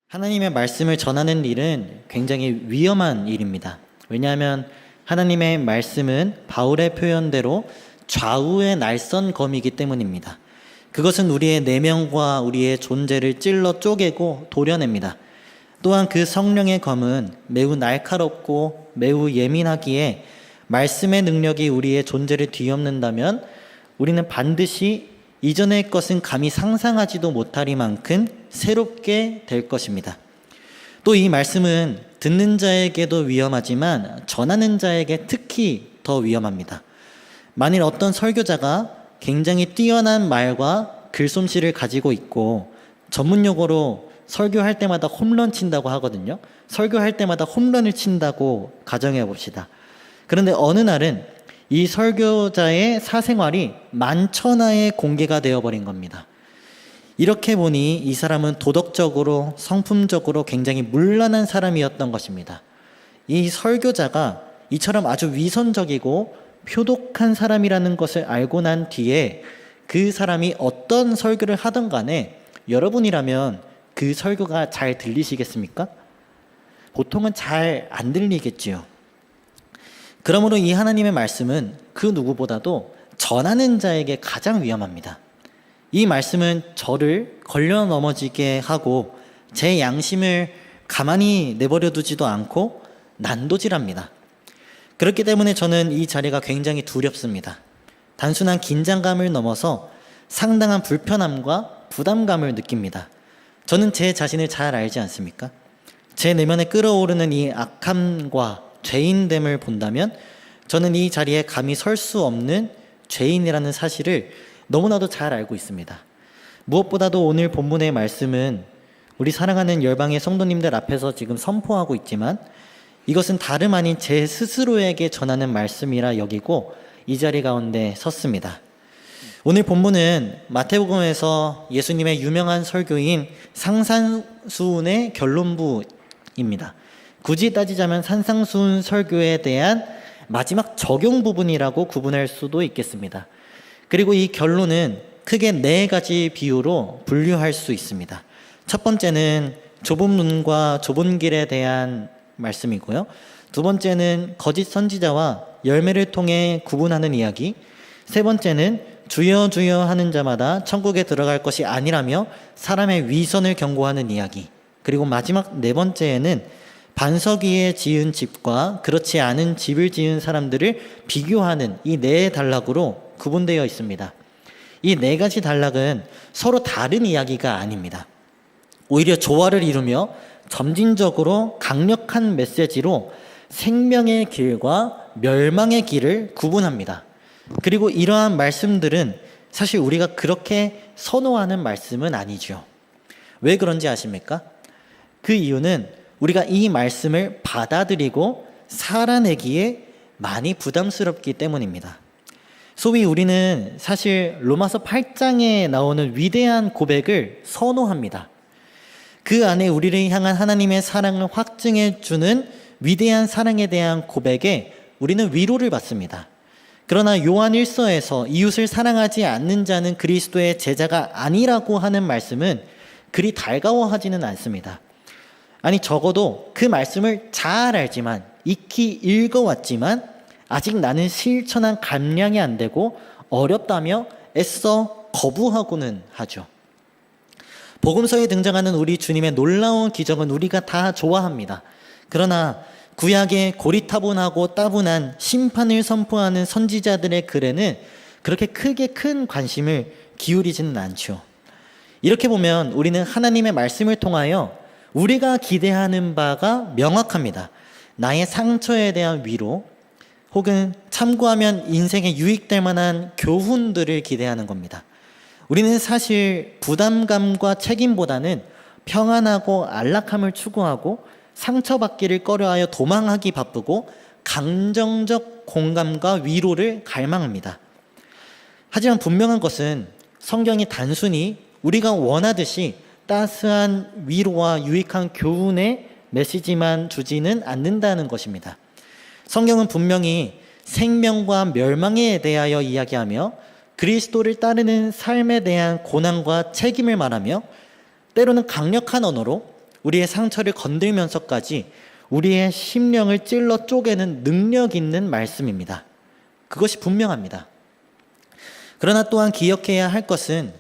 하나님의 말씀을 전하는 일은 굉장히 위험한 일입니다. 왜냐하면 하나님의 말씀은 바울의 표현대로 좌우의 날선검이기 때문입니다. 그것은 우리의 내면과 우리의 존재를 찔러 쪼개고 도려냅니다. 또한 그 성령의 검은 매우 날카롭고 매우 예민하기에 말씀의 능력이 우리의 존재를 뒤엎는다면 우리는 반드시 이전의 것은 감히 상상하지도 못하리만큼 새롭게 될 것입니다. 또 이 말씀은 듣는 자에게도 위험하지만 전하는 자에게 특히 더 위험합니다. 만일 어떤 설교자가 굉장히 뛰어난 말과 글솜씨를 가지고 있고 전문 용어로 설교할 때마다 홈런 친다고 하거든요. 설교할 때마다 홈런을 친다고 가정해 봅시다. 그런데 어느 날은 이 설교자의 사생활이 만천하에 공개가 되어버린 겁니다. 이렇게 보니 이 사람은 도덕적으로 성품적으로 굉장히 문란한 사람이었던 것입니다. 이 설교자가 이처럼 아주 위선적이고 표독한 사람이라는 것을 알고 난 뒤에 그 사람이 어떤 설교를 하던 간에 여러분이라면 그 설교가 잘 들리시겠습니까? 보통은 잘 안 들리겠지요. 그러므로 이 하나님의 말씀은 그 누구보다도 전하는 자에게 가장 위험합니다. 이 말씀은 저를 걸려 넘어지게 하고 제 양심을 가만히 내버려 두지도 않고 난도질합니다. 그렇기 때문에 저는 이 자리가 굉장히 두렵습니다. 단순한 긴장감을 넘어서 상당한 불편함과 부담감을 느낍니다. 저는 제 자신을 잘 알지 않습니까? 제 내면에 끓어오르는 이 악함과 죄인됨을 본다면 저는 이 자리에 감히 설 수 없는 죄인이라는 사실을 너무나도 잘 알고 있습니다. 무엇보다도 오늘 본문의 말씀은 우리 사랑하는 열방의 성도님들 앞에서 지금 선포하고 있지만 이것은 다름 아닌 제 스스로에게 전하는 말씀이라 여기고 이 자리 가운데 섰습니다. 오늘 본문은 마태복음에서 예수님의 유명한 설교인 산상수훈의 결론부입니다. 굳이 따지자면 산상수훈 설교에 대한 마지막 적용 부분이라고 구분할 수도 있겠습니다. 그리고 이 결론은 크게 4가지 비유로 분류할 수 있습니다. 첫 번째는 좁은 문과 좁은 길에 대한 말씀이고요. 두 번째는 거짓 선지자와 열매를 통해 구분하는 이야기. 세 번째는 주여 주여 하는 자마다 천국에 들어갈 것이 아니라며 사람의 위선을 경고하는 이야기. 그리고 마지막 4번째에는 반석 위에 지은 집과 그렇지 않은 집을 지은 사람들을 비교하는 이 4단락으로 구분되어 있습니다. 이 4가지 단락은 서로 다른 이야기가 아닙니다. 오히려 조화를 이루며 점진적으로 강력한 메시지로 생명의 길과 멸망의 길을 구분합니다. 그리고 이러한 말씀들은 사실 우리가 그렇게 선호하는 말씀은 아니죠. 왜 그런지 아십니까? 그 이유는 우리가 이 말씀을 받아들이고 살아내기에 많이 부담스럽기 때문입니다. 소위 우리는 사실 로마서 8장에 나오는 위대한 고백을 선호합니다. 그 안에 우리를 향한 하나님의 사랑을 확증해 주는 위대한 사랑에 대한 고백에 우리는 위로를 받습니다. 그러나 요한 1서에서 이웃을 사랑하지 않는 자는 그리스도의 제자가 아니라고 하는 말씀은 그리 달가워하지는 않습니다. 아니 적어도 그 말씀을 잘 알지만 익히 읽어왔지만 아직 나는 실천한 감량이 안 되고 어렵다며 애써 거부하고는 하죠. 복음서에 등장하는 우리 주님의 놀라운 기적은 우리가 다 좋아합니다. 그러나 구약의 고리타분하고 따분한 심판을 선포하는 선지자들의 글에는 그렇게 크게 큰 관심을 기울이지는 않죠. 이렇게 보면 우리는 하나님의 말씀을 통하여 우리가 기대하는 바가 명확합니다. 나의 상처에 대한 위로 혹은 참고하면 인생에 유익될 만한 교훈들을 기대하는 겁니다. 우리는 사실 부담감과 책임보다는 평안하고 안락함을 추구하고 상처받기를 꺼려하여 도망하기 바쁘고 감정적 공감과 위로를 갈망합니다. 하지만 분명한 것은 성경이 단순히 우리가 원하듯이 따스한 위로와 유익한 교훈의 메시지만 주지는 않는다는 것입니다. 성경은 분명히 생명과 멸망에 대하여 이야기하며 그리스도를 따르는 삶에 대한 고난과 책임을 말하며 때로는 강력한 언어로 우리의 상처를 건들면서까지 우리의 심령을 찔러 쪼개는 능력 있는 말씀입니다. 그것이 분명합니다. 그러나 또한 기억해야 할 것은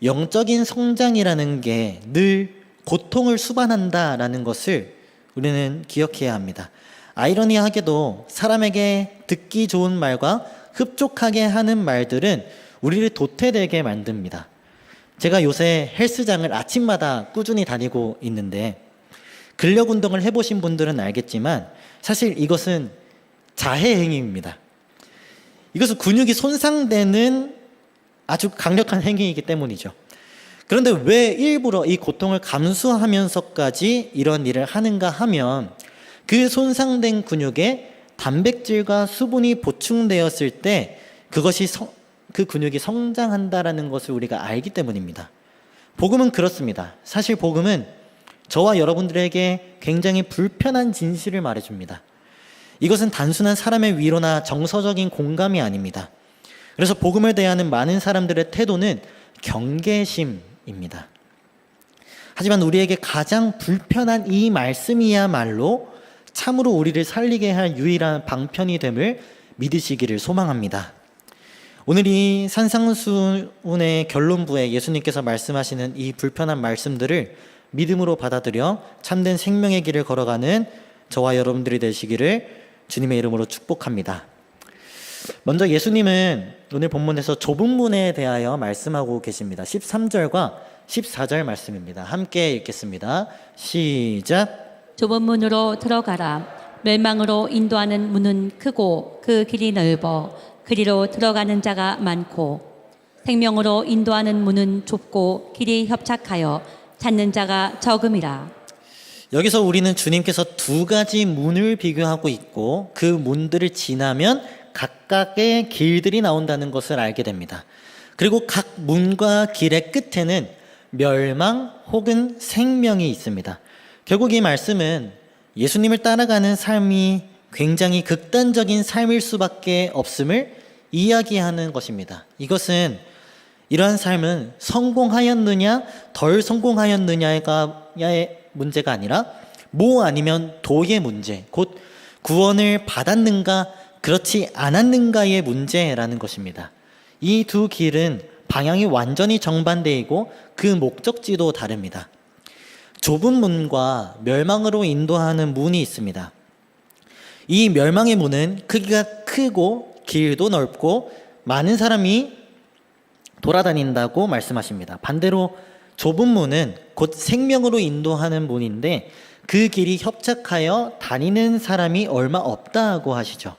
영적인 성장이라는 게 늘 고통을 수반한다라는 것을 우리는 기억해야 합니다. 아이러니하게도 사람에게 듣기 좋은 말과 흡족하게 하는 말들은 우리를 도태되게 만듭니다. 제가 요새 헬스장을 아침마다 꾸준히 다니고 있는데 근력 운동을 해보신 분들은 알겠지만 사실 이것은 자해 행위입니다. 이것은 근육이 손상되는 아주 강력한 행위이기 때문이죠. 그런데 왜 일부러 이 고통을 감수하면서까지 이런 일을 하는가 하면 그 손상된 근육에 단백질과 수분이 보충되었을 때 그것이 그 근육이 성장한다라는 것을 우리가 알기 때문입니다. 복음은 그렇습니다. 사실 복음은 저와 여러분들에게 굉장히 불편한 진실을 말해줍니다. 이것은 단순한 사람의 위로나 정서적인 공감이 아닙니다. 그래서 복음을 대하는 많은 사람들의 태도는 경계심입니다. 하지만 우리에게 가장 불편한 이 말씀이야말로 참으로 우리를 살리게 할 유일한 방편이 됨을 믿으시기를 소망합니다. 오늘 이 산상수훈의 결론부에 예수님께서 말씀하시는 이 불편한 말씀들을 믿음으로 받아들여 참된 생명의 길을 걸어가는 저와 여러분들이 되시기를 주님의 이름으로 축복합니다. 먼저 예수님은 오늘 본문에서 좁은 문에 대하여 말씀하고 계십니다. 13절과 14절 말씀입니다. 함께 읽겠습니다. 시작. 좁은 문으로 들어가라. 멸망으로 인도하는 문은 크고 그 길이 넓어 그리로 들어가는 자가 많고 생명으로 인도하는 문은 좁고 길이 협착하여 찾는 자가 적음이라. 여기서 우리는 주님께서 두 가지 문을 비교하고 있고 그 문들을 지나면 각각의 길들이 나온다는 것을 알게 됩니다. 그리고 각 문과 길의 끝에는 멸망 혹은 생명이 있습니다. 결국 이 말씀은 예수님을 따라가는 삶이 굉장히 극단적인 삶일 수밖에 없음을 이야기하는 것입니다. 이것은 이러한 삶은 성공하였느냐 덜 성공하였느냐의 문제가 아니라 모 아니면 도의 문제, 곧 구원을 받았는가 그렇지 않았는가의 문제라는 것입니다. 이 두 길은 방향이 완전히 정반대이고 그 목적지도 다릅니다. 좁은 문과 멸망으로 인도하는 문이 있습니다. 이 멸망의 문은 크기가 크고 길도 넓고 많은 사람이 돌아다닌다고 말씀하십니다. 반대로 좁은 문은 곧 생명으로 인도하는 문인데 그 길이 협착하여 다니는 사람이 얼마 없다고 하시죠.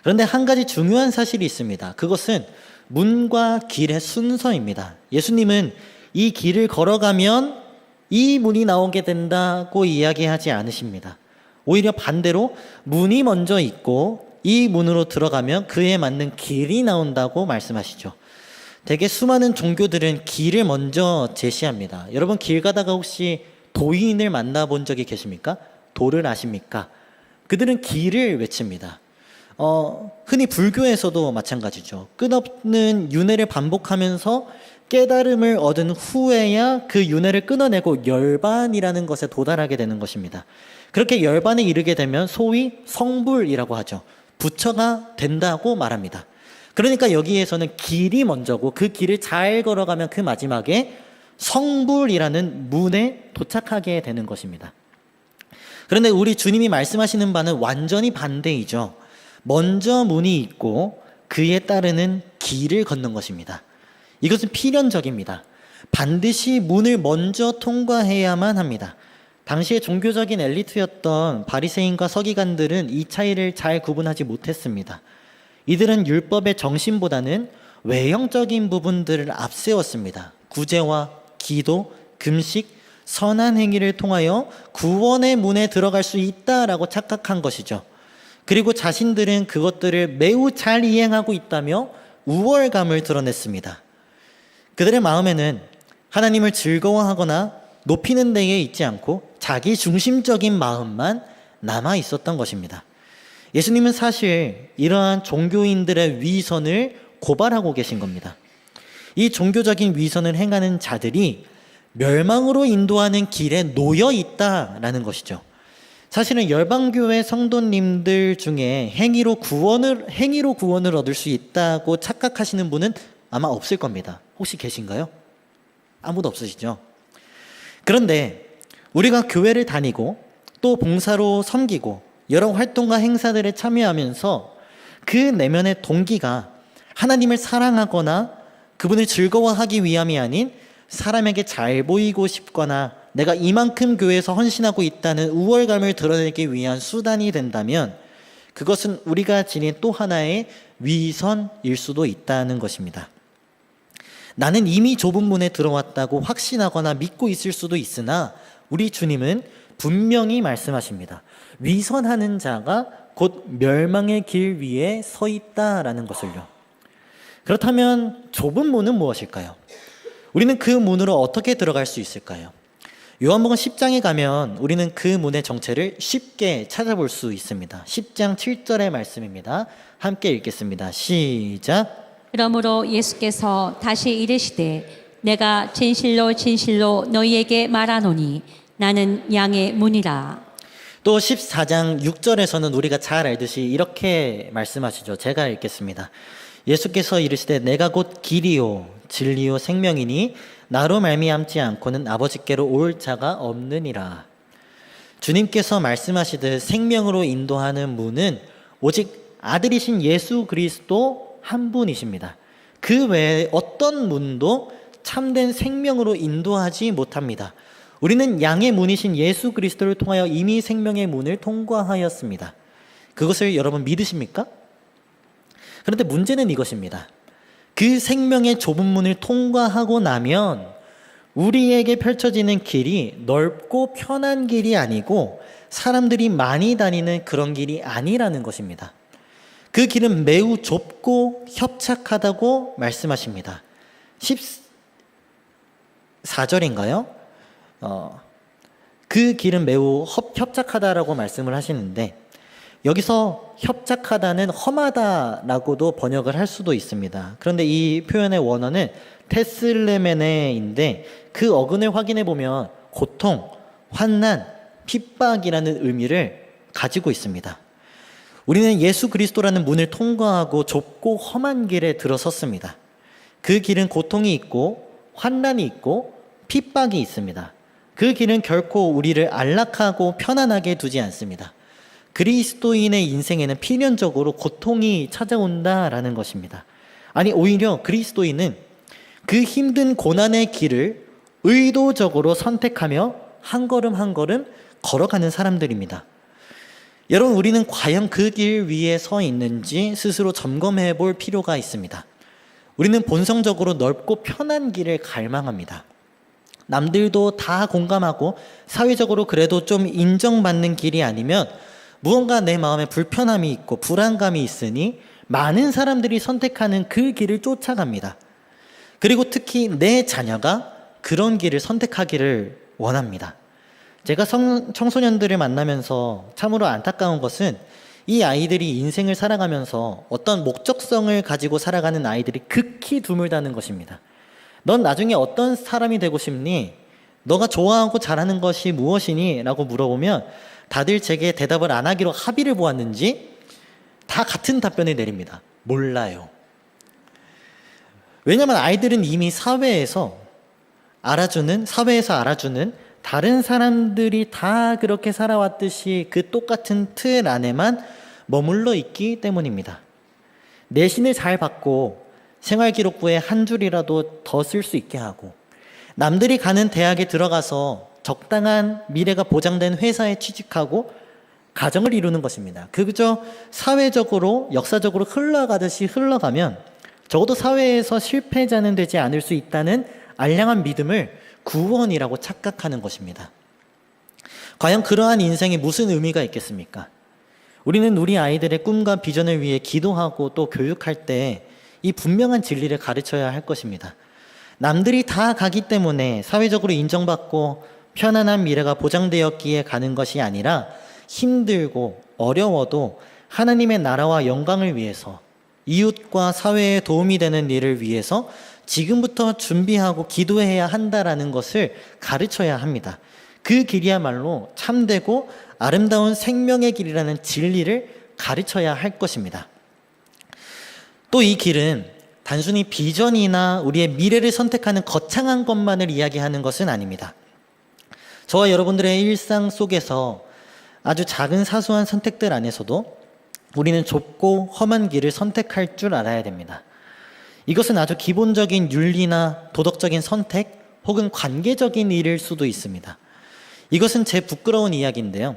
그런데 한 가지 중요한 사실이 있습니다. 그것은 문과 길의 순서입니다. 예수님은 이 길을 걸어가면 이 문이 나오게 된다고 이야기하지 않으십니다. 오히려 반대로 문이 먼저 있고 이 문으로 들어가면 그에 맞는 길이 나온다고 말씀하시죠. 대개 수많은 종교들은 길을 먼저 제시합니다. 여러분 길 가다가 혹시 도인을 만나본 적이 계십니까? 도를 아십니까? 그들은 길을 외칩니다. 흔히 불교에서도 마찬가지죠. 끝없는 윤회를 반복하면서 깨달음을 얻은 후에야 그 윤회를 끊어내고 열반이라는 것에 도달하게 되는 것입니다. 그렇게 열반에 이르게 되면 소위 성불이라고 하죠. 부처가 된다고 말합니다. 그러니까 여기에서는 길이 먼저고 그 길을 잘 걸어가면 그 마지막에 성불이라는 문에 도착하게 되는 것입니다. 그런데 우리 주님이 말씀하시는 바는 완전히 반대이죠. 먼저 문이 있고 그에 따르는 길을 걷는 것입니다. 이것은 필연적입니다. 반드시 문을 먼저 통과해야만 합니다. 당시의 종교적인 엘리트였던 바리새인과 서기관들은 이 차이를 잘 구분하지 못했습니다. 이들은 율법의 정신보다는 외형적인 부분들을 앞세웠습니다. 구제와 기도, 금식, 선한 행위를 통하여 구원의 문에 들어갈 수 있다라고 착각한 것이죠. 그리고 자신들은 그것들을 매우 잘 이행하고 있다며 우월감을 드러냈습니다. 그들의 마음에는 하나님을 즐거워하거나 높이는 데에 있지 않고 자기 중심적인 마음만 남아 있었던 것입니다. 예수님은 사실 이러한 종교인들의 위선을 고발하고 계신 겁니다. 이 종교적인 위선을 행하는 자들이 멸망으로 인도하는 길에 놓여 있다라는 것이죠. 사실은 열방교회 성도님들 중에 행위로 구원을 얻을 수 있다고 착각하시는 분은 아마 없을 겁니다. 혹시 계신가요? 아무도 없으시죠? 그런데 우리가 교회를 다니고 또 봉사로 섬기고 여러 활동과 행사들에 참여하면서 그 내면의 동기가 하나님을 사랑하거나 그분을 즐거워하기 위함이 아닌 사람에게 잘 보이고 싶거나 내가 이만큼 교회에서 헌신하고 있다는 우월감을 드러내기 위한 수단이 된다면 그것은 우리가 지닌 또 하나의 위선일 수도 있다는 것입니다. 나는 이미 좁은 문에 들어왔다고 확신하거나 믿고 있을 수도 있으나 우리 주님은 분명히 말씀하십니다. 위선하는 자가 곧 멸망의 길 위에 서 있다라는 것을요. 그렇다면 좁은 문은 무엇일까요? 우리는 그 문으로 어떻게 들어갈 수 있을까요? 요한복음 10장에 가면 우리는 그 문의 정체를 쉽게 찾아볼 수 있습니다. 10장 7절의 말씀입니다. 함께 읽겠습니다. 시작. 그러므로 예수께서 다시 이르시되 내가 진실로 진실로 너희에게 말하노니 나는 양의 문이라. 또 14장 6절에서는 우리가 잘 알듯이 이렇게 말씀하시죠. 제가 읽겠습니다. 예수께서 이르시되 내가 곧 길이요 진리요 생명이니 나로 말미암지 않고는 아버지께로 올 자가 없느니라. 주님께서 말씀하시듯 생명으로 인도하는 문은 오직 아들이신 예수 그리스도 한 분이십니다. 그 외에 어떤 문도 참된 생명으로 인도하지 못합니다. 우리는 양의 문이신 예수 그리스도를 통하여 이미 생명의 문을 통과하였습니다. 그것을 여러분 믿으십니까? 그런데 문제는 이것입니다. 그 생명의 좁은 문을 통과하고 나면 우리에게 펼쳐지는 길이 넓고 편한 길이 아니고 사람들이 많이 다니는 그런 길이 아니라는 것입니다. 그 길은 매우 좁고 협착하다고 말씀하십니다. 14절인가요? 그 길은 매우 협착하다라고 말씀을 하시는데 여기서 협착하다는 험하다라고도 번역을 할 수도 있습니다. 그런데 이 표현의 원어는 테슬레메네인데 그 어근을 확인해 보면 고통, 환난, 핍박이라는 의미를 가지고 있습니다. 우리는 예수 그리스도라는 문을 통과하고 좁고 험한 길에 들어섰습니다. 그 길은 고통이 있고 환난이 있고 핍박이 있습니다. 그 길은 결코 우리를 안락하고 편안하게 두지 않습니다. 그리스도인의 인생에는 필연적으로 고통이 찾아온다라는 것입니다. 아니 오히려 그리스도인은 그 힘든 고난의 길을 의도적으로 선택하며 한 걸음 한 걸음 걸어가는 사람들입니다. 여러분 우리는 과연 그 길 위에 서 있는지 스스로 점검해 볼 필요가 있습니다. 우리는 본성적으로 넓고 편한 길을 갈망합니다. 남들도 다 공감하고 사회적으로 그래도 좀 인정받는 길이 아니면 무언가 내 마음에 불편함이 있고 불안감이 있으니 많은 사람들이 선택하는 그 길을 쫓아갑니다. 그리고 특히 내 자녀가 그런 길을 선택하기를 원합니다. 제가 청소년들을 만나면서 참으로 안타까운 것은 이 아이들이 인생을 살아가면서 어떤 목적성을 가지고 살아가는 아이들이 극히 드물다는 것입니다. 넌 나중에 어떤 사람이 되고 싶니? 너가 좋아하고 잘하는 것이 무엇이니? 라고 물어보면 다들 제게 대답을 안 하기로 합의를 보았는지 다 같은 답변을 내립니다. 몰라요. 왜냐하면 아이들은 이미 사회에서 알아주는 다른 사람들이 다 그렇게 살아왔듯이 그 똑같은 틀 안에만 머물러 있기 때문입니다. 내신을 잘 받고 생활기록부에 한 줄이라도 더 쓸 수 있게 하고 남들이 가는 대학에 들어가서 적당한 미래가 보장된 회사에 취직하고 가정을 이루는 것입니다. 그저 사회적으로 역사적으로 흘러가듯이 흘러가면 적어도 사회에서 실패자는 되지 않을 수 있다는 알량한 믿음을 구원이라고 착각하는 것입니다. 과연 그러한 인생에 무슨 의미가 있겠습니까? 우리는 우리 아이들의 꿈과 비전을 위해 기도하고 또 교육할 때 이 분명한 진리를 가르쳐야 할 것입니다. 남들이 다 가기 때문에 사회적으로 인정받고 편안한 미래가 보장되었기에 가는 것이 아니라 힘들고 어려워도 하나님의 나라와 영광을 위해서 이웃과 사회에 도움이 되는 일을 위해서 지금부터 준비하고 기도해야 한다라는 것을 가르쳐야 합니다. 그 길이야말로 참되고 아름다운 생명의 길이라는 진리를 가르쳐야 할 것입니다. 또 이 길은 단순히 비전이나 우리의 미래를 선택하는 거창한 것만을 이야기하는 것은 아닙니다. 저와 여러분들의 일상 속에서 아주 작은 사소한 선택들 안에서도 우리는 좁고 험한 길을 선택할 줄 알아야 됩니다. 이것은 아주 기본적인 윤리나 도덕적인 선택 혹은 관계적인 일일 수도 있습니다. 이것은 제 부끄러운 이야기인데요.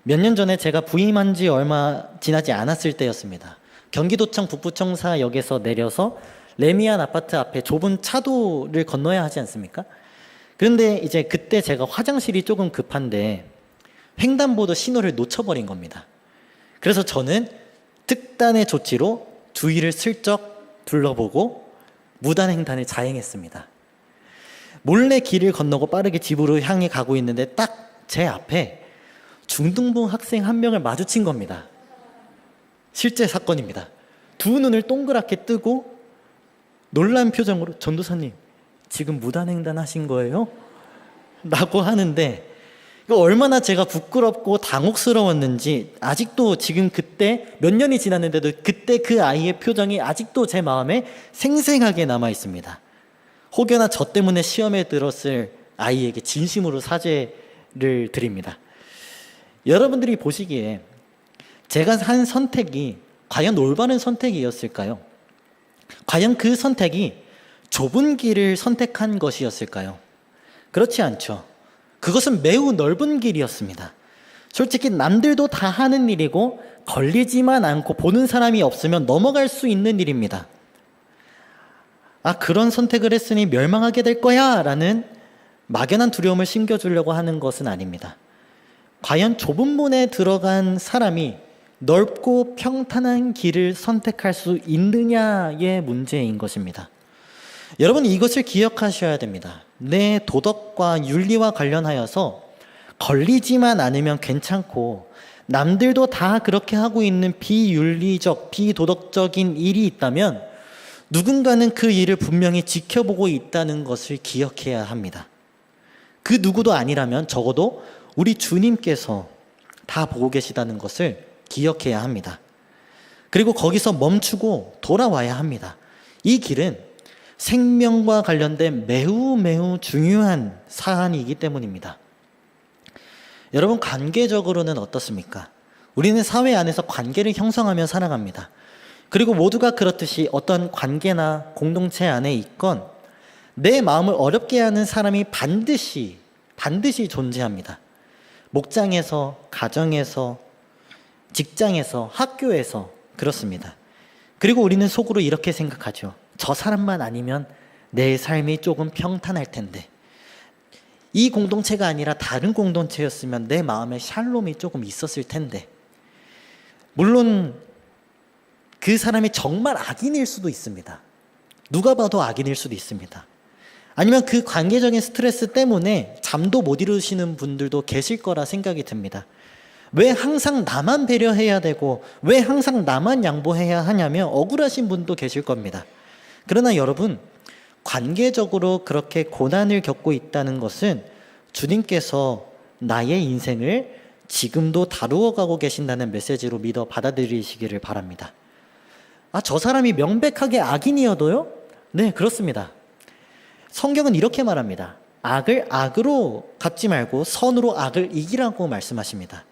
몇 년 전에 제가 부임한 지 얼마 지나지 않았을 때였습니다. 경기도청 북부청사역에서 내려서 레미안 아파트 앞에 좁은 차도를 건너야 하지 않습니까? 그런데 이제 그때 제가 화장실이 조금 급한데 횡단보도 신호를 놓쳐버린 겁니다. 그래서 저는 특단의 조치로 주위를 슬쩍 둘러보고 무단횡단을 자행했습니다. 몰래 길을 건너고 빠르게 집으로 향해 가고 있는데 딱 제 앞에 중등부 학생 한 명을 마주친 겁니다. 실제 사건입니다. 두 눈을 동그랗게 뜨고 놀란 표정으로 전도사님 지금 무단횡단 하신 거예요? 라고 하는데 이거 얼마나 제가 부끄럽고 당혹스러웠는지 아직도 지금 그때 몇 년이 지났는데도 그때 그 아이의 표정이 아직도 제 마음에 생생하게 남아 있습니다. 혹여나 저 때문에 시험에 들었을 아이에게 진심으로 사죄를 드립니다. 여러분들이 보시기에 제가 한 선택이 과연 올바른 선택이었을까요? 과연 그 선택이 좁은 길을 선택한 것이었을까요? 그렇지 않죠. 그것은 매우 넓은 길이었습니다. 솔직히 남들도 다 하는 일이고 걸리지만 않고 보는 사람이 없으면 넘어갈 수 있는 일입니다. 그런 선택을 했으니 멸망하게 될 거야 라는 막연한 두려움을 심겨주려고 하는 것은 아닙니다. 과연 좁은 문에 들어간 사람이 넓고 평탄한 길을 선택할 수 있느냐의 문제인 것입니다. 여러분 이것을 기억하셔야 됩니다. 내 도덕과 윤리와 관련하여서 걸리지만 않으면 괜찮고 남들도 다 그렇게 하고 있는 비윤리적, 비도덕적인 일이 있다면 누군가는 그 일을 분명히 지켜보고 있다는 것을 기억해야 합니다. 그 누구도 아니라면 적어도 우리 주님께서 다 보고 계시다는 것을 기억해야 합니다. 그리고 거기서 멈추고 돌아와야 합니다. 이 길은 생명과 관련된 매우 중요한 사안이기 때문입니다. 여러분 관계적으로는 어떻습니까? 우리는 사회 안에서 관계를 형성하며 살아갑니다. 그리고 모두가 그렇듯이 어떤 관계나 공동체 안에 있건 내 마음을 어렵게 하는 사람이 반드시 존재합니다. 목장에서, 가정에서, 직장에서, 학교에서 그렇습니다. 그리고 우리는 속으로 이렇게 생각하죠. 저 사람만 아니면 내 삶이 조금 평탄할 텐데 이 공동체가 아니라 다른 공동체였으면 내 마음에 샬롬이 조금 있었을 텐데 물론 그 사람이 정말 악인일 수도 있습니다. 누가 봐도 악인일 수도 있습니다. 아니면 그 관계적인 스트레스 때문에 잠도 못 이루시는 분들도 계실 거라 생각이 듭니다. 왜 항상 나만 배려해야 되고 왜 항상 나만 양보해야 하냐며 억울하신 분도 계실 겁니다. 그러나 여러분 관계적으로 그렇게 고난을 겪고 있다는 것은 주님께서 나의 인생을 지금도 다루어 가고 계신다는 메시지로 믿어 받아들이시기를 바랍니다. 저 사람이 명백하게 악인이어도요? 네, 그렇습니다. 성경은 이렇게 말합니다. 악을 악으로 갚지 말고 선으로 악을 이기라고 말씀하십니다.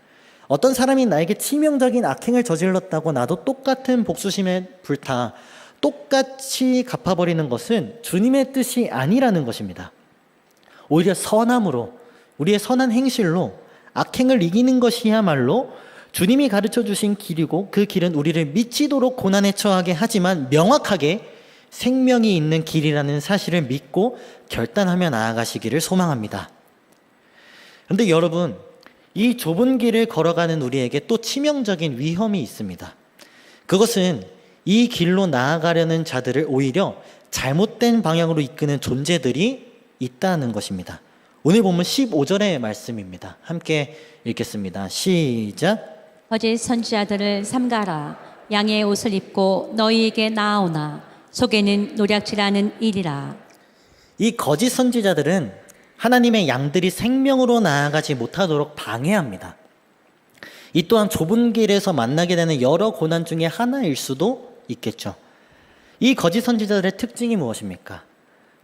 어떤 사람이 나에게 치명적인 악행을 저질렀다고 나도 똑같은 복수심에 불타 똑같이 갚아버리는 것은 주님의 뜻이 아니라는 것입니다. 오히려 선함으로 우리의 선한 행실로 악행을 이기는 것이야말로 주님이 가르쳐 주신 길이고 그 길은 우리를 미치도록 고난에 처하게 하지만 명확하게 생명이 있는 길이라는 사실을 믿고 결단하며 나아가시기를 소망합니다. 그런데 여러분 이 좁은 길을 걸어가는 우리에게 또 치명적인 위험이 있습니다. 그것은 이 길로 나아가려는 자들을 오히려 잘못된 방향으로 이끄는 존재들이 있다는 것입니다. 오늘 본문 15절의 말씀입니다. 함께 읽겠습니다. 시작. 거짓 선지자들을 삼가라. 양의 옷을 입고 너희에게 나아오나 속에는 노략질하는 일이라. 이 거짓 선지자들은 하나님의 양들이 생명으로 나아가지 못하도록 방해합니다. 이 또한 좁은 길에서 만나게 되는 여러 고난 중에 하나일 수도 있겠죠. 이 거짓 선지자들의 특징이 무엇입니까?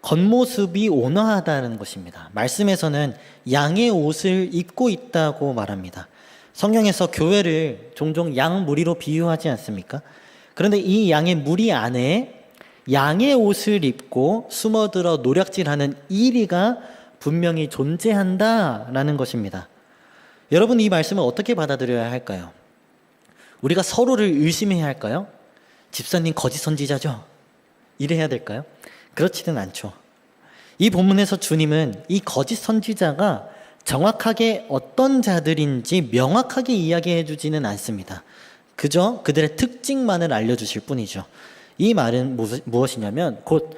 겉모습이 온화하다는 것입니다. 말씀에서는 양의 옷을 입고 있다고 말합니다. 성경에서 교회를 종종 양 무리로 비유하지 않습니까? 그런데 이 양의 무리 안에 양의 옷을 입고 숨어들어 노략질하는 이리가 분명히 존재한다라는 것입니다. 여러분, 이 말씀을 어떻게 받아들여야 할까요? 우리가 서로를 의심해야 할까요? 집사님 거짓 선지자죠? 이래야 될까요? 그렇지는 않죠. 이 본문에서 주님은 이 거짓 선지자가 정확하게 어떤 자들인지 명확하게 이야기해 주지는 않습니다. 그저 그들의 특징만을 알려주실 뿐이죠. 이 말은 무엇이냐면 곧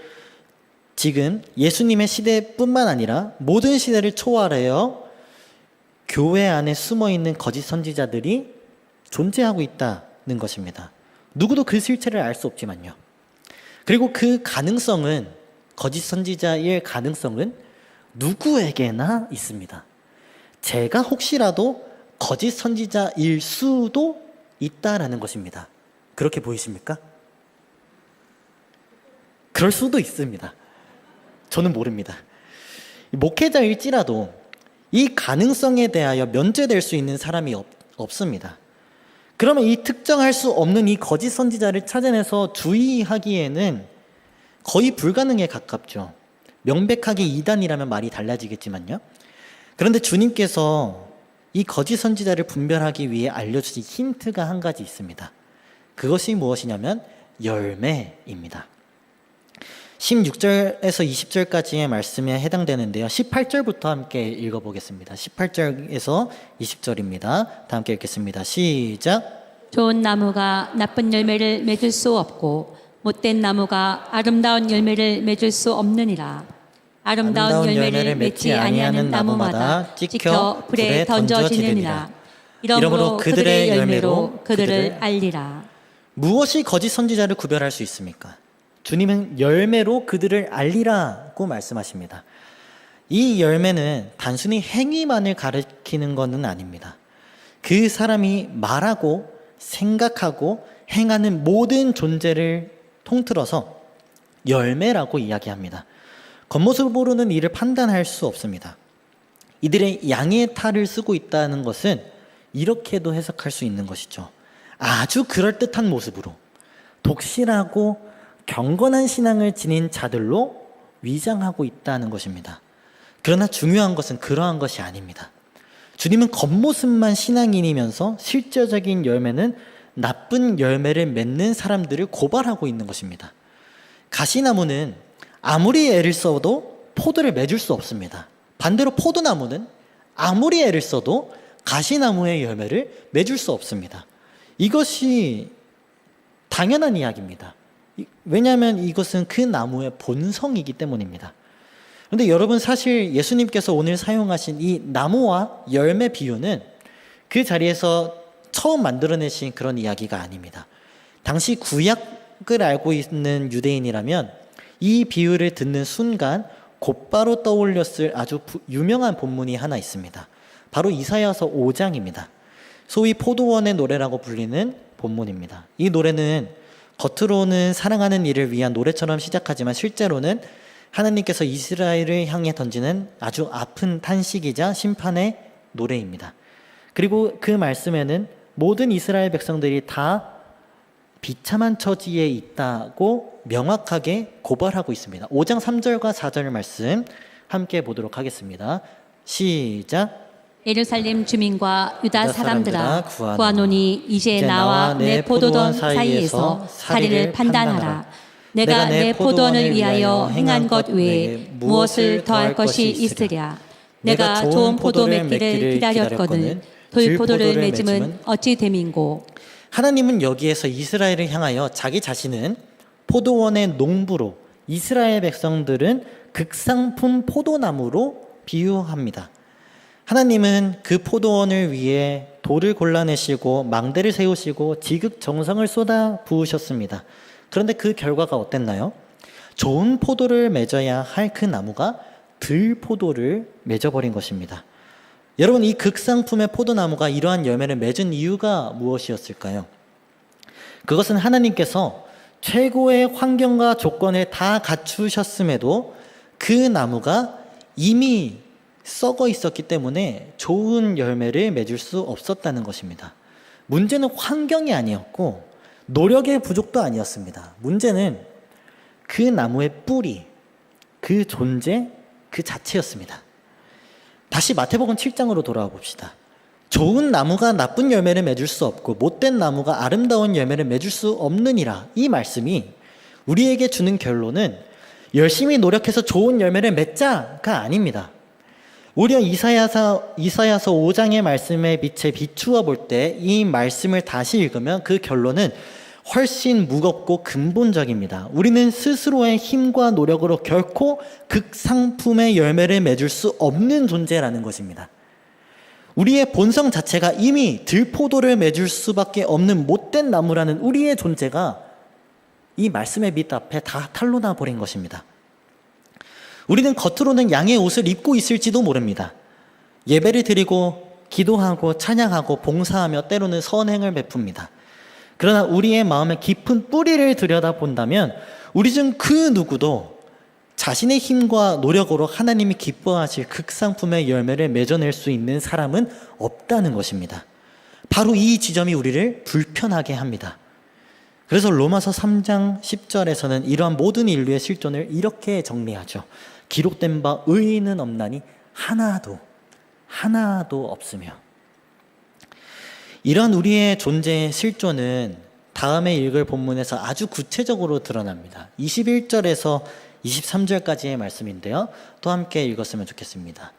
지금 예수님의 시대뿐만 아니라 모든 시대를 초월하여 교회 안에 숨어있는 거짓 선지자들이 존재하고 있다는 것입니다. 누구도 그 실체를 알 수 없지만요. 그리고 그 가능성은, 거짓 선지자일 가능성은 누구에게나 있습니다. 제가 혹시라도 거짓 선지자일 수도 있다라는 것입니다. 그렇게 보이십니까? 그럴 수도 있습니다. 저는 모릅니다. 목회자일지라도 이 가능성에 대하여 면제될 수 있는 사람이 없습니다. 그러면 이 특정할 수 없는 이 거짓 선지자를 찾아내서 주의하기에는 거의 불가능에 가깝죠. 명백하게 이단이라면 말이 달라지겠지만요. 그런데 주님께서 이 거짓 선지자를 분별하기 위해 알려주신 힌트가 한 가지 있습니다. 그것이 무엇이냐면 열매입니다. 16절에서 20절까지의 말씀에 해당되는데요. 18절부터 함께 읽어보겠습니다. 18절에서 20절입니다. 다 함께 읽겠습니다. 시작. 좋은 나무가 나쁜 열매를 맺을 수 없고 못된 나무가 아름다운 열매를 맺을 수 없느니라. 아름다운 열매를 맺지 아니하는 나무마다 찍혀 불에 던져지느니라. 이러므로 그들의 열매로 그들을 알리라. 무엇이 거짓 선지자를 구별할 수 있습니까? 주님은 열매로 그들을 알리라고 말씀하십니다. 이 열매는 단순히 행위만을 가리키는 것은 아닙니다. 그 사람이 말하고 생각하고 행하는 모든 존재를 통틀어서 열매라고 이야기합니다. 겉모습으로는 이를 판단할 수 없습니다. 이들의 양의 탈을 쓰고 있다는 것은 이렇게도 해석할 수 있는 것이죠. 아주 그럴듯한 모습으로 독실하고 경건한 신앙을 지닌 자들로 위장하고 있다는 것입니다. 그러나 중요한 것은 그러한 것이 아닙니다. 주님은 겉모습만 신앙인이면서 실제적인 열매는 나쁜 열매를 맺는 사람들을 고발하고 있는 것입니다. 가시나무는 아무리 애를 써도 포도를 맺을 수 없습니다. 반대로 포도나무는 아무리 애를 써도 가시나무의 열매를 맺을 수 없습니다. 이것이 당연한 이야기입니다. 왜냐하면 이것은 그 나무의 본성이기 때문입니다. 그런데 여러분, 사실 예수님께서 오늘 사용하신 이 나무와 열매 비유는 그 자리에서 처음 만들어내신 그런 이야기가 아닙니다. 당시 구약을 알고 있는 유대인이라면 이 비유를 듣는 순간 곧바로 떠올렸을 아주 유명한 본문이 하나 있습니다. 바로 이사야서 5장입니다. 소위 포도원의 노래라고 불리는 본문입니다. 이 노래는 겉으로는 사랑하는 이를 위한 노래처럼 시작하지만 실제로는 하나님께서 이스라엘을 향해 던지는 아주 아픈 탄식이자 심판의 노래입니다. 그리고 그 말씀에는 모든 이스라엘 백성들이 다 비참한 처지에 있다고 명확하게 고발하고 있습니다. 5장 3절과 4절 말씀 함께 보도록 하겠습니다. 시작. 예루살렘 주민과 유다 사람들아 구하노니 이제 나와 내 포도원 사이에서 사리를 판단하라. 내가 내 포도원을 위하여 행한 것 외에 무엇을 더할 것이 있으랴. 내가 좋은 포도 맺기를 기다렸거늘 들포도를 맺음은 어찌 됨인고. 하나님은 여기에서 이스라엘을 향하여 자기 자신은 포도원의 농부로, 이스라엘 백성들은 극상품 포도나무로 비유합니다. 하나님은 그 포도원을 위해 돌을 골라내시고 망대를 세우시고 지극정성을 쏟아 부으셨습니다. 그런데 그 결과가 어땠나요? 좋은 포도를 맺어야 할 그 나무가 들포도를 맺어버린 것입니다. 여러분, 이 극상품의 포도나무가 이러한 열매를 맺은 이유가 무엇이었을까요? 그것은 하나님께서 최고의 환경과 조건을 다 갖추셨음에도 그 나무가 이미 썩어 있었기 때문에 좋은 열매를 맺을 수 없었다는 것입니다. 문제는 환경이 아니었고 노력의 부족도 아니었습니다. 문제는 그 나무의 뿌리, 그 존재 그 자체였습니다. 다시 마태복음 7장으로 돌아와 봅시다. 좋은 나무가 나쁜 열매를 맺을 수 없고 못된 나무가 아름다운 열매를 맺을 수 없느니라. 이 말씀이 우리에게 주는 결론은 열심히 노력해서 좋은 열매를 맺자가 아닙니다. 오히려 이사야서 5장의 말씀에 빛에 비추어 볼 때 이 말씀을 다시 읽으면 그 결론은 훨씬 무겁고 근본적입니다. 우리는 스스로의 힘과 노력으로 결코 극상품의 열매를 맺을 수 없는 존재라는 것입니다. 우리의 본성 자체가 이미 들포도를 맺을 수밖에 없는 못된 나무라는 우리의 존재가 이 말씀의 빛 앞에 다 탄로나 버린 것입니다. 우리는 겉으로는 양의 옷을 입고 있을지도 모릅니다. 예배를 드리고 기도하고 찬양하고 봉사하며 때로는 선행을 베풉니다. 그러나 우리의 마음의 깊은 뿌리를 들여다본다면 우리 중 그 누구도 자신의 힘과 노력으로 하나님이 기뻐하실 극상품의 열매를 맺어낼 수 있는 사람은 없다는 것입니다. 바로 이 지점이 우리를 불편하게 합니다. 그래서 로마서 3장 10절에서는 이러한 모든 인류의 실존을 이렇게 정리하죠. 기록된 바 의인은 없나니 하나도 없으며. 이런 우리의 존재의 실존은 다음에 읽을 본문에서 아주 구체적으로 드러납니다. 21절에서 23절까지의 말씀인데요. 또 함께 읽었으면 좋겠습니다.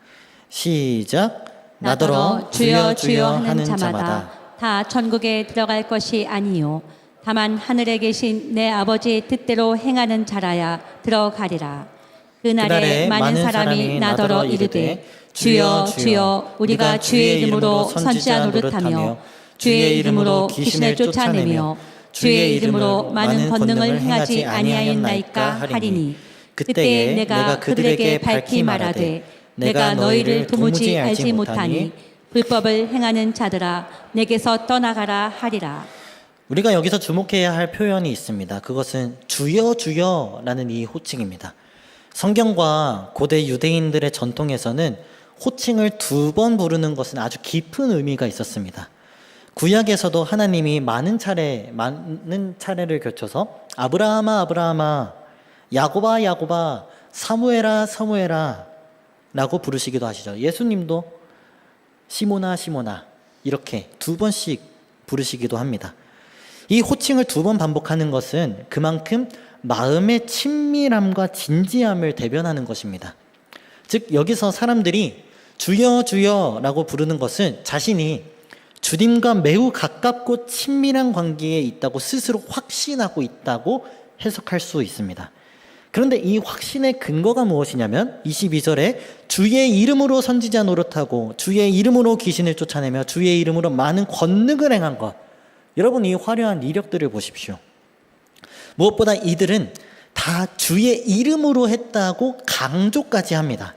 시작. 나더러 주여 주여 하는 자마다 다 천국에 들어갈 것이 아니요 다만 하늘에 계신 내 아버지의 뜻대로 행하는 자라야 들어가리라. 그날에 많은 사람이 나더러 이르되 주여 주여 우리가 주의 이름으로 선지자 노릇하며 주의 이름으로 귀신을 쫓아내며 주의 이름으로 많은 권능을 행하지 아니하였나이까 하리니 그때에 내가 그들에게 밝히 말하되 내가 너희를 도무지 알지 못하니 불법을 행하는 자들아 내게서 떠나가라 하리라. 우리가 여기서 주목해야 할 표현이 있습니다. 그것은 주여 주여라는 이 호칭입니다. 성경과 고대 유대인들의 전통에서는 호칭을 2번 부르는 것은 아주 깊은 의미가 있었습니다. 구약에서도 하나님이 많은 차례를 거쳐서 아브라함아 아브라함아, 야곱아 야곱아, 사무엘아 사무엘아 라고 부르시기도 하시죠. 예수님도 시모나 시모나 이렇게 2번씩 부르시기도 합니다. 이 호칭을 2번 반복하는 것은 그만큼 마음의 친밀함과 진지함을 대변하는 것입니다. 즉 여기서 사람들이 주여 주여라고 부르는 것은 자신이 주님과 매우 가깝고 친밀한 관계에 있다고 스스로 확신하고 있다고 해석할 수 있습니다. 그런데 이 확신의 근거가 무엇이냐면 22절에 주의 이름으로 선지자 노릇하고 주의 이름으로 귀신을 쫓아내며 주의 이름으로 많은 권능을 행한 것. 여러분 이 화려한 이력들을 보십시오. 무엇보다 이들은 다 주의 이름으로 했다고 강조까지 합니다.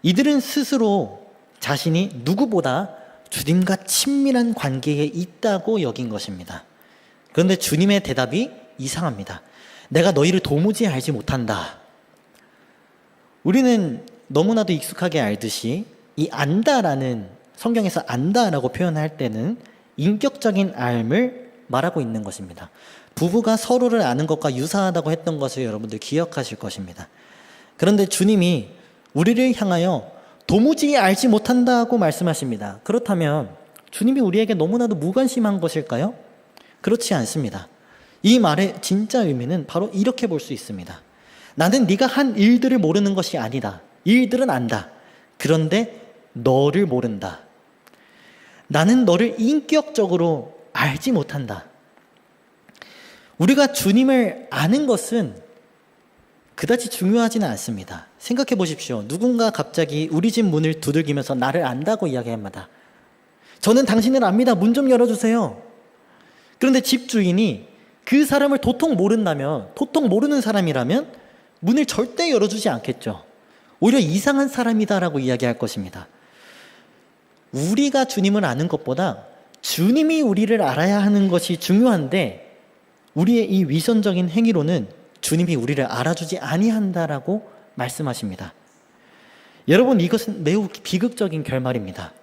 이들은 스스로 자신이 누구보다 주님과 친밀한 관계에 있다고 여긴 것입니다. 그런데 주님의 대답이 이상합니다. 내가 너희를 도무지 알지 못한다. 우리는 너무나도 익숙하게 알듯이 이 안다라는 성경에서 안다라고 표현할 때는 인격적인 알을 말하고 있는 것입니다. 부부가 서로를 아는 것과 유사하다고 했던 것을 여러분들 기억하실 것입니다. 그런데 주님이 우리를 향하여 도무지 알지 못한다고 말씀하십니다. 그렇다면 주님이 우리에게 너무나도 무관심한 것일까요? 그렇지 않습니다. 이 말의 진짜 의미는 바로 이렇게 볼 수 있습니다. 나는 네가 한 일들을 모르는 것이 아니다. 일들은 안다. 그런데 너를 모른다. 나는 너를 인격적으로 알지 못한다. 우리가 주님을 아는 것은 그다지 중요하지는 않습니다. 생각해 보십시오. 누군가 갑자기 우리 집 문을 두들기면서 나를 안다고 이야기합니다. 저는 당신을 압니다. 문 좀 열어주세요. 그런데 집주인이 그 사람을 도통 모른다면, 도통 모르는 사람이라면 문을 절대 열어주지 않겠죠. 오히려 이상한 사람이다라고 이야기할 것입니다. 우리가 주님을 아는 것보다 주님이 우리를 알아야 하는 것이 중요한데, 우리의 이 위선적인 행위로는 주님이 우리를 알아주지 아니한다라고 말씀하십니다. 여러분, 이것은 매우 비극적인 결말입니다.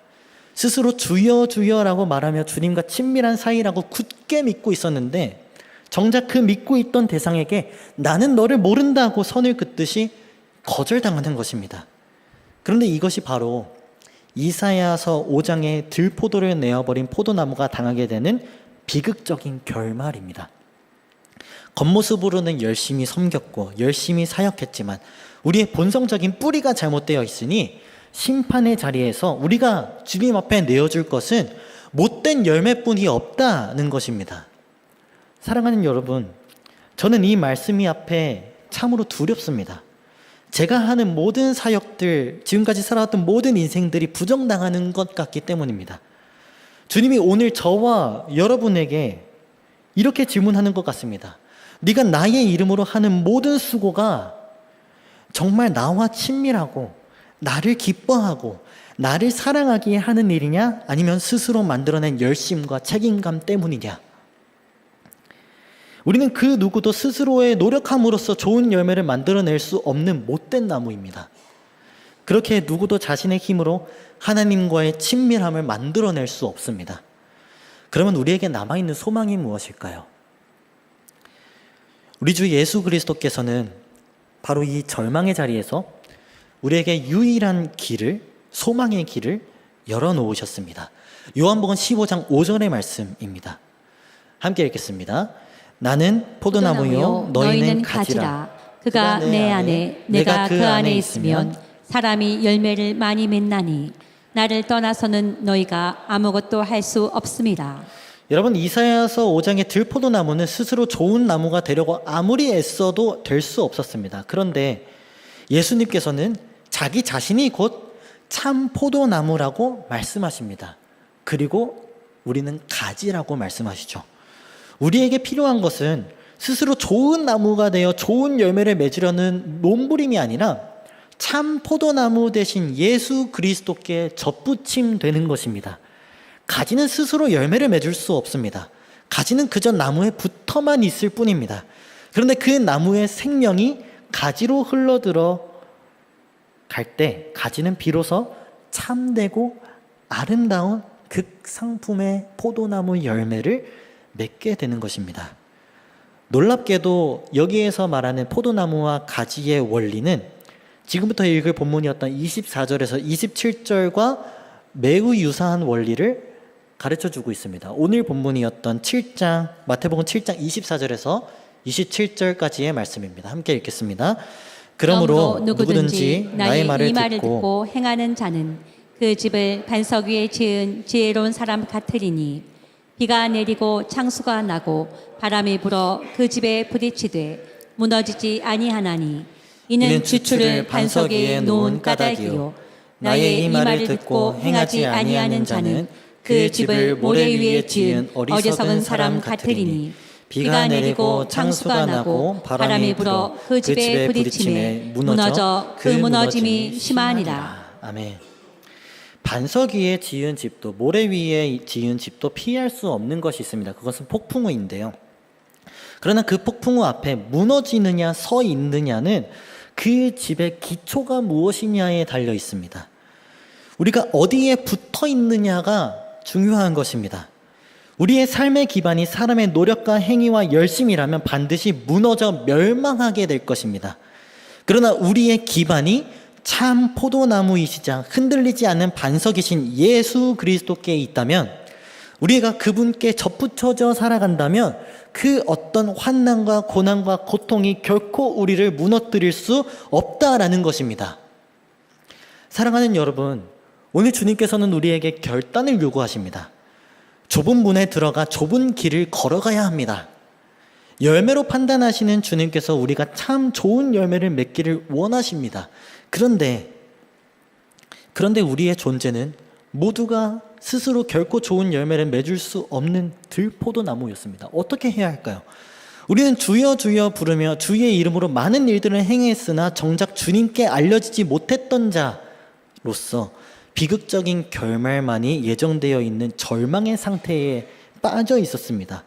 스스로 주여 주여라고 말하며 주님과 친밀한 사이라고 굳게 믿고 있었는데, 정작 그 믿고 있던 대상에게 나는 너를 모른다고 선을 긋듯이 거절당하는 것입니다. 그런데 이것이 바로 이사야서 5장에 들포도를 내어버린 포도나무가 당하게 되는 비극적인 결말입니다. 겉모습으로는 열심히 섬겼고 열심히 사역했지만 우리의 본성적인 뿌리가 잘못되어 있으니 심판의 자리에서 우리가 주님 앞에 내어줄 것은 못된 열매뿐이 없다는 것입니다. 사랑하는 여러분, 저는 이 말씀이 앞에 참으로 두렵습니다. 제가 하는 모든 사역들, 지금까지 살아왔던 모든 인생들이 부정당하는 것 같기 때문입니다. 주님이 오늘 저와 여러분에게 이렇게 질문하는 것 같습니다. 네가 나의 이름으로 하는 모든 수고가 정말 나와 친밀하고 나를 기뻐하고 나를 사랑하게 하는 일이냐, 아니면 스스로 만들어낸 열심과 책임감 때문이냐? 우리는 그 누구도 스스로의 노력함으로써 좋은 열매를 만들어낼 수 없는 못된 나무입니다. 그렇게 누구도 자신의 힘으로 하나님과의 친밀함을 만들어낼 수 없습니다. 그러면 우리에게 남아있는 소망이 무엇일까요? 우리 주 예수 그리스도께서는 바로 이 절망의 자리에서 우리에게 유일한 길을, 소망의 길을 열어놓으셨습니다. 요한복음 15장 5절의 말씀입니다. 함께 읽겠습니다. 나는 포도나무요, 너희는 가지라. 그가 내 안에, 내가 그 안에 있으면 사람이 열매를 많이 맺나니 나를 떠나서는 너희가 아무것도 할 수 없습니다. 여러분, 이사야서 5장의 들포도나무는 스스로 좋은 나무가 되려고 아무리 애써도 될 수 없었습니다. 그런데 예수님께서는 자기 자신이 곧 참 포도나무라고 말씀하십니다. 그리고 우리는 가지라고 말씀하시죠. 우리에게 필요한 것은 스스로 좋은 나무가 되어 좋은 열매를 맺으려는 몸부림이 아니라 참 포도나무 대신 예수 그리스도께 접붙임 되는 것입니다. 가지는 스스로 열매를 맺을 수 없습니다. 가지는 그저 나무에 붙어만 있을 뿐입니다. 그런데 그 나무의 생명이 가지로 흘러들어 갈 때 가지는 비로소 참되고 아름다운 극상품의 포도나무 열매를 맺게 되는 것입니다. 놀랍게도 여기에서 말하는 포도나무와 가지의 원리는 지금부터 읽을 본문이었던 24절에서 27절과 매우 유사한 원리를 가르쳐주고 있습니다. 오늘 본문이었던 7장, 마태복음 7장 24절에서 27절까지의 말씀입니다. 함께 읽겠습니다. 그러므로 누구든지 나의 말을 듣고 행하는 자는 그 집을 반석 위에 지은 지혜로운 사람 같으리니 비가 내리고 창수가 나고 바람이 불어 그 집에 부딪히되 무너지지 아니하나니 이는 주추를 반석 위에 놓은 까닭이요 나의 이 말을 듣고 행하지 아니하는 자는 그 집을 모래 위에 지은 어리석은 사람 같으리니 비가 내리고 창수가 나고 바람이 불어 그 집에 부딪힘에 무너져 그 무너짐이 심하니라. 아멘. 반석 위에 지은 집도 모래 위에 지은 집도 피할 수 없는 것이 있습니다. 그것은 폭풍우인데요. 그러나 그 폭풍우 앞에 무너지느냐 서 있느냐는 그 집의 기초가 무엇이냐에 달려 있습니다. 우리가 어디에 붙어 있느냐가 중요한 것입니다. 우리의 삶의 기반이 사람의 노력과 행위와 열심이라면 반드시 무너져 멸망하게 될 것입니다. 그러나 우리의 기반이 참 포도나무이시자 흔들리지 않는 반석이신 예수 그리스도께 있다면, 우리가 그분께 접붙여져 살아간다면 그 어떤 환난과 고난과 고통이 결코 우리를 무너뜨릴 수 없다라는 것입니다. 사랑하는 여러분, 오늘 주님께서는 우리에게 결단을 요구하십니다. 좁은 문에 들어가 좁은 길을 걸어가야 합니다. 열매로 판단하시는 주님께서 우리가 참 좋은 열매를 맺기를 원하십니다. 그런데 우리의 존재는 모두가 스스로 결코 좋은 열매를 맺을 수 없는 들포도나무였습니다. 어떻게 해야 할까요? 우리는 주여 주여 부르며 주의 이름으로 많은 일들을 행했으나 정작 주님께 알려지지 못했던 자로서 비극적인 결말만이 예정되어 있는 절망의 상태에 빠져 있었습니다.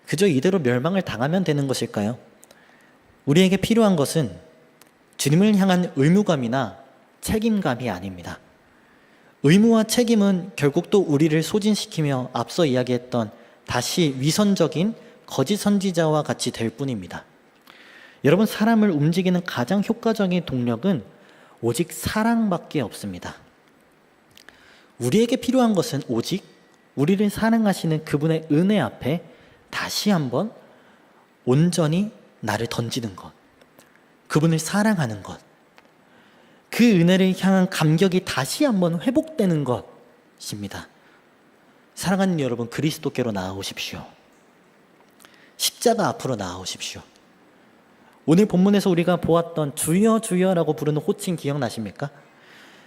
그저 이대로 멸망을 당하면 되는 것일까요? 우리에게 필요한 것은 주님을 향한 의무감이나 책임감이 아닙니다. 의무와 책임은 결국 또 우리를 소진시키며 앞서 이야기했던 다시 위선적인 거짓 선지자와 같이 될 뿐입니다. 여러분, 사람을 움직이는 가장 효과적인 동력은 오직 사랑밖에 없습니다. 우리에게 필요한 것은 오직 우리를 사랑하시는 그분의 은혜 앞에 다시 한번 온전히 나를 던지는 것, 그분을 사랑하는 것, 그 은혜를 향한 감격이 다시 한번 회복되는 것입니다. 사랑하는 여러분, 그리스도께로 나아오십시오. 십자가 앞으로 나아오십시오. 오늘 본문에서 우리가 보았던 주여 주여라고 부르는 호칭 기억나십니까?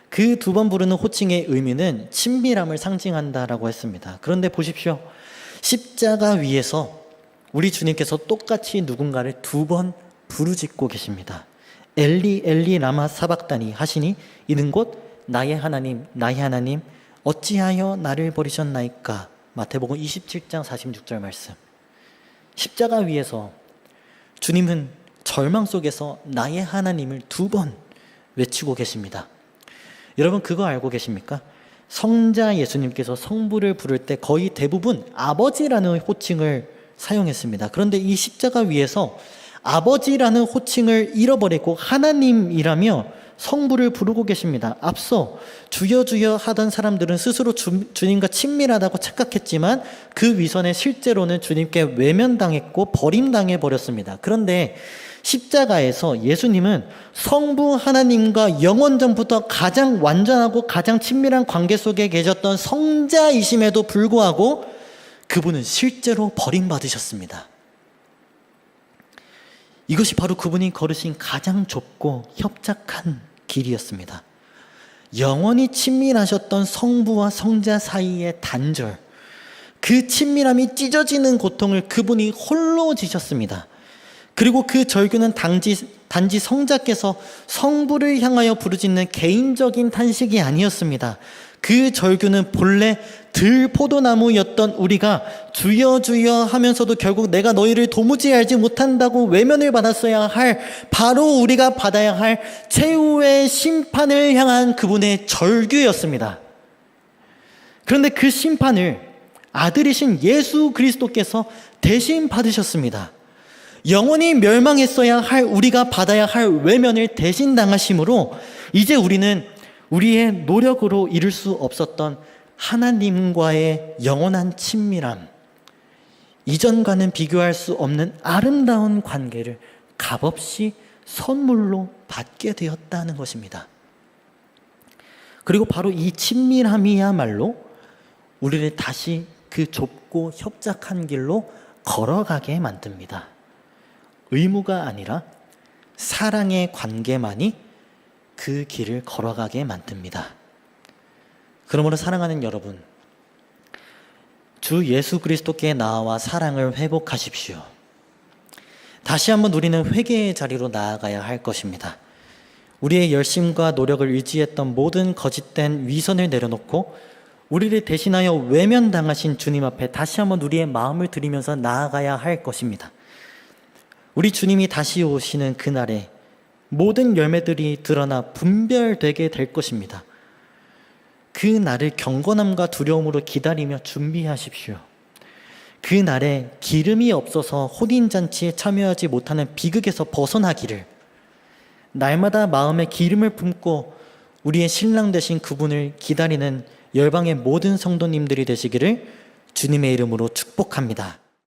그 두 번 부르는 호칭의 의미는 친밀함을 상징한다라고 했습니다. 그런데 보십시오. 십자가 위에서 우리 주님께서 똑같이 누군가를 두 번 부르짖고 계십니다. 엘리 엘리 라마 사박다니 하시니 이는 곧 나의 하나님 나의 하나님 어찌하여 나를 버리셨나이까. 마태복음 27장 46절 말씀. 십자가 위에서 주님은 절망 속에서 나의 하나님을 두 번 외치고 계십니다. 여러분, 그거 알고 계십니까? 성자 예수님께서 성부를 부를 때 거의 대부분 아버지라는 호칭을 사용했습니다. 그런데 이 십자가 위에서 아버지라는 호칭을 잃어버리고 하나님이라며 성부를 부르고 계십니다. 앞서 주여 주여 하던 사람들은 스스로 주님과 친밀하다고 착각했지만 그 위선에 실제로는 주님께 외면당했고 버림당해 버렸습니다. 그런데 십자가에서 예수님은 성부 하나님과 영원 전부터 가장 완전하고 가장 친밀한 관계 속에 계셨던 성자이심에도 불구하고 그분은 실제로 버림받으셨습니다. 이것이 바로 그분이 걸으신 가장 좁고 협착한 길이었습니다. 영원히 친밀하셨던 성부와 성자 사이의 단절, 그 친밀함이 찢어지는 고통을 그분이 홀로 지셨습니다. 그리고 그 절규는 단지 성자께서 성부를 향하여 부르짖는 개인적인 탄식이 아니었습니다. 그 절규는 본래 들포도나무였던 우리가 주여 주여 하면서도 결국 내가 너희를 도무지 알지 못한다고 외면을 받았어야 할, 바로 우리가 받아야 할 최후의 심판을 향한 그분의 절규였습니다. 그런데 그 심판을 아들이신 예수 그리스도께서 대신 받으셨습니다. 영원히 멸망했어야 할 우리가 받아야 할 외면을 대신 당하심으로 이제 우리는 우리의 노력으로 이룰 수 없었던 하나님과의 영원한 친밀함, 이전과는 비교할 수 없는 아름다운 관계를 값없이 선물로 받게 되었다는 것입니다. 그리고 바로 이 친밀함이야말로 우리를 다시 그 좁고 협착한 길로 걸어가게 만듭니다. 의무가 아니라 사랑의 관계만이 그 길을 걸어가게 만듭니다. 그러므로 사랑하는 여러분, 주 예수 그리스도께 나아와 사랑을 회복하십시오. 다시 한번 우리는 회개의 자리로 나아가야 할 것입니다. 우리의 열심과 노력을 의지했던 모든 거짓된 위선을 내려놓고 우리를 대신하여 외면당하신 주님 앞에 다시 한번 우리의 마음을 드리면서 나아가야 할 것입니다. 우리 주님이 다시 오시는 그날에 모든 열매들이 드러나 분별되게 될 것입니다. 그 날을 경건함과 두려움으로 기다리며 준비하십시오. 그 날에 기름이 없어서 혼인잔치에 참여하지 못하는 비극에서 벗어나기를, 날마다 마음에 기름을 품고 우리의 신랑 되신 그분을 기다리는 열방의 모든 성도님들이 되시기를 주님의 이름으로 축복합니다.